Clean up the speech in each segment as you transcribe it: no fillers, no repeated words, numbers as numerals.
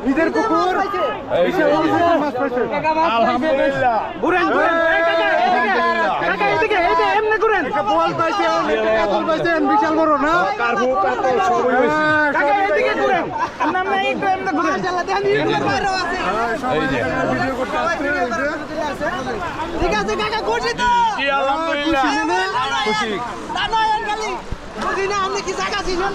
নিজের কুকুর আলহামদুলিল্লাহ বিশাল বড় না ঠিক আছে কাকা খুশি তো খুশি খুশি না আপনি কি জায়গা ছিলেন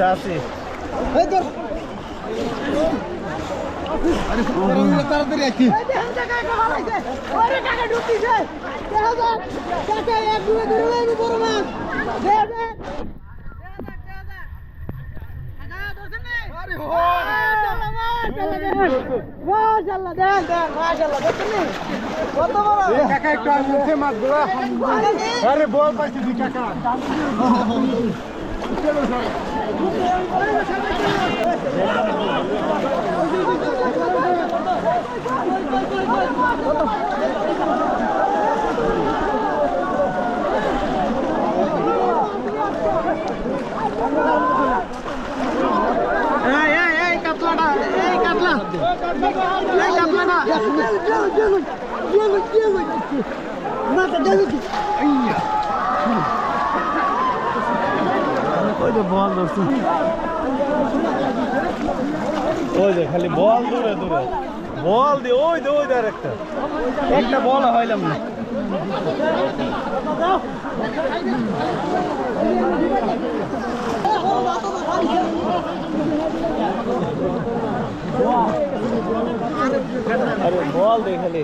Así. তাড়াতাড়ি আছি কাকা একটু আসছে মাছ ধরা আরে বল পাইছি দুই কাকা বল ধরছি ওই যে খালি বল দূরে দূরে বল দি ওই দে ওই দে একটা বল হইলাম না আরে বল দে খালি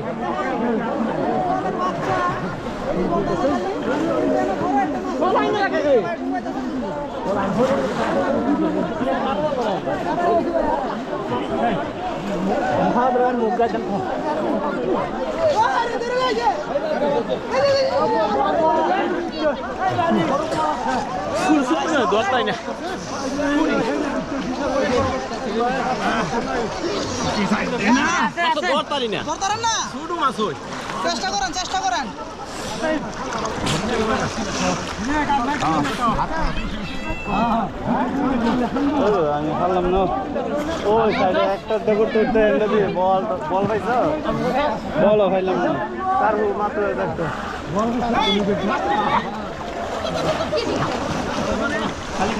চেষ্টা করেন চেষ্টা করেন আমি ভাবলাম না ওই সাইডে একটা করতে দিয়ে বল বল পাইছ বলও খাইলাম না তার মাত্র দেখতো খালি